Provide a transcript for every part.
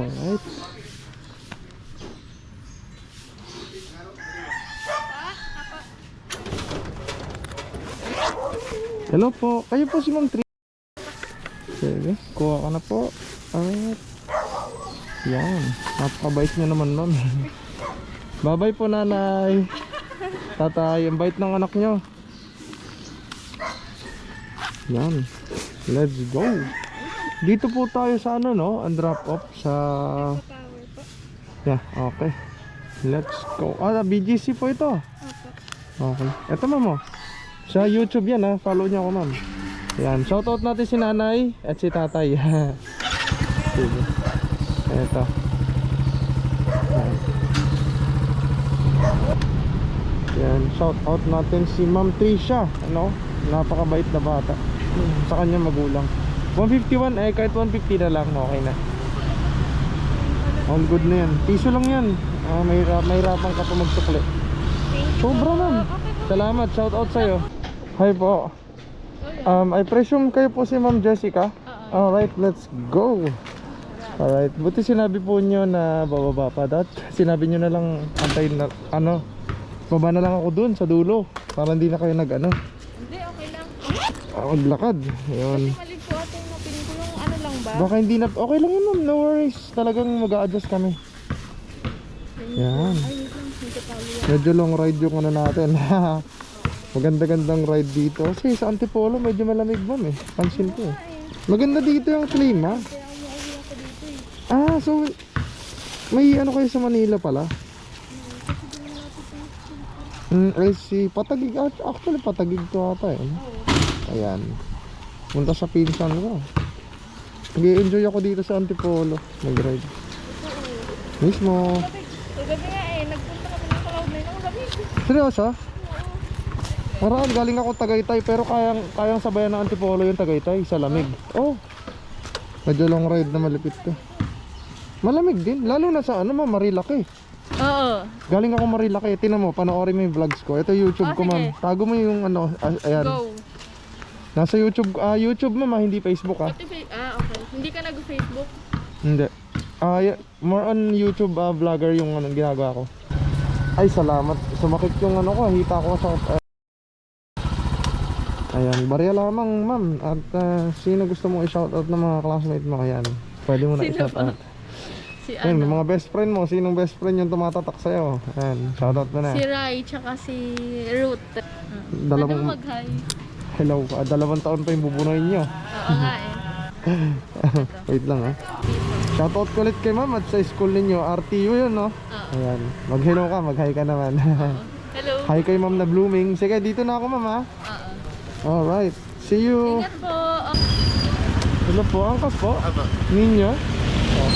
Alright. Hello po. Kayo po si Ma'am Tri. Sige, kuha ka na po. Alright. Yan. Napakabait niya naman, ma'am. Bye-bye po, nanay. Tatay, ang bait ng anak nyo. Yan. Let's go. Dito po tayo sa ano, no? Ang drop off sa... Yeah, okay. Let's go. Ah, BGC po ito. Okay. Ito, ma'am, oh. Sa YouTube yan, ha. Follow niyo ako, ma'am. Yan. Shoutout natin si nanay at si tatay. Sige. Ito. Yan. Yan. Shoutout natin si Ma'am Tricia. Ano? Napakabait na bata. Sa kanya magulang. 151 eh, kahit 150 na lang, okay na. All good na yan. Piso lang yan. May hirapan ka pa magsukli. Sobra, ma'am. Salamat. Shoutout sa'yo. Hi po. I presume kayo po si Ma'am Jessica. Alright, let's go. Alright, buti sinabi po nyo na bababa pa. Sinabi nyo na lang antayin na, ano, baba na lang ako dun sa dulo para hindi na kayo nag ano. Hindi, okay lang. Maglakad. Yun. Kasi mali po ating napili ko yung ano lang ba? Baka hindi na, okay lang yun, ma'am. No worries. Talagang mag-a-adjust kami. Yan. Ay, wait lang. Hindi pa ulit. Medyo long ride yung ano natin. Maganda-gandang ride dito. Kasi sa Antipolo medyo malamig, ma'am, eh. Pansin ko, eh. Maganda dito yung klima. Kaya umuwi ako dito eh. Ah, so may ano kayo sa Manila pala? I see. Patagig. Actually, Patagig to ata, eh. Ayan. Punta sa pinsan ko. Nag-i-enjoy ako dito sa Antipolo. Mag-ride. Mismo. Kagabi nga eh, nagpunta kami ng Cloud9 ng gabi. Seryoso? Maraan, galing ako Tagaytay, pero kayang sabayan ng Antipolo yung Tagaytay sa lamig. Oh. Medyo long ride na malipit to. Malamig din, lalo na sa ano, Marilaki. Oo. Galing ako Marilaki, tinan mo, panoorin mo yung vlogs ko. Ito YouTube ko, ma'am. Sige. Tago mo yung ano, ayan. Go. Nasa YouTube, YouTube, ma'am, hindi Facebook, ah. Okay. Hindi ka nag-Facebook? Hindi. More on YouTube vlogger yung ano, ginagawa ko. Ay, salamat. Sumakit yung ano ko, hita ko sa... Ayan, barya lamang, ma'am. At sino gusto mong i-shoutout ng mga classmate mo? Ayan, pwede mo na i-shoutout. Si Ayan, ano? mga best friend mo. Sinong best friend yung tumatatak sa'yo? Ayan, shoutout mo na. Si Rai, tsaka si Ruth. Dalawang... Ano mag-hi? Hello, 2 taon pa yung bubunuhin nyo. Oo nga eh. Wait lang, ha. Shoutout ko ulit kay ma'am at sa school ninyo. RTU yun, no? Ayan, mag-hello ka, mag-hi ka naman. Hello. Hi kay ma'am na blooming. Sige, dito na ako, ma'am, ha. Alright, see you. Ingat po. Hello po, angkas po. Ninyo. Oh.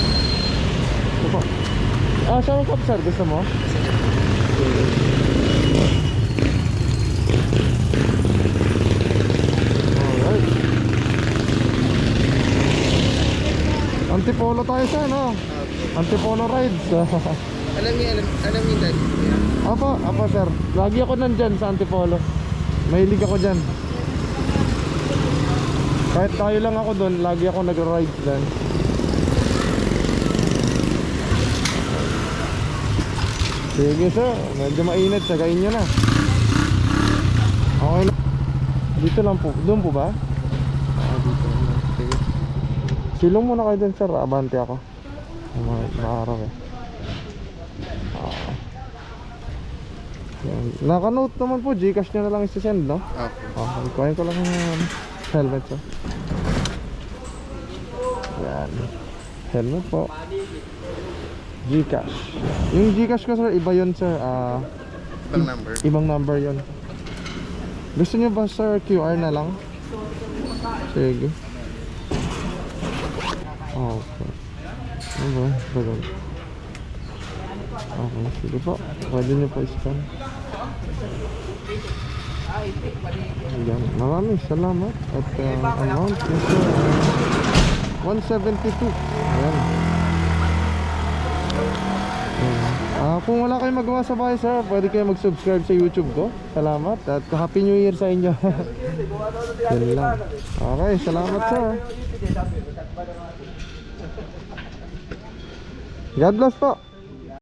Ito po. Saan ka, sir? Gusto mo? Alright. Antipolo tayo sa ano? Antipolo rides. Alam niyo dad. Apa sir. Lagi ako nandyan sa Antipolo. Mahilig ako dyan. Kahit tayo lang ako doon, lagi ako nag-ride dyan. Sige sir, medyo mainit, sagayin nyo na. Okay na. Dito lang po, doon po ba? Dito lang. Sige. Silong muna kayo dun sir, abante ako. Maaraw eh. Naka-note naman po, Gcash nyo na lang isi-send, no? Okay, kuhain ko lang yung helmet sir. Yan. Helmet po. Gcash. Yung Gcash ko sir, iba yun sir. Ibang number. Ibang number yun. Gusto nyo ba sir QR na lang? Sige. Okay. Ano ba? Bagal. Okay, sige po. Pwede nyo po i-scan. Ayan. Maraming salamat. At amount is 172. Ayan. Kung wala kayong magawa sa bahay sir, pwede kayo mag-subscribe sa YouTube ko. Salamat at Happy New Year sa inyo. Yan lang. Okay, salamat sir. God bless po.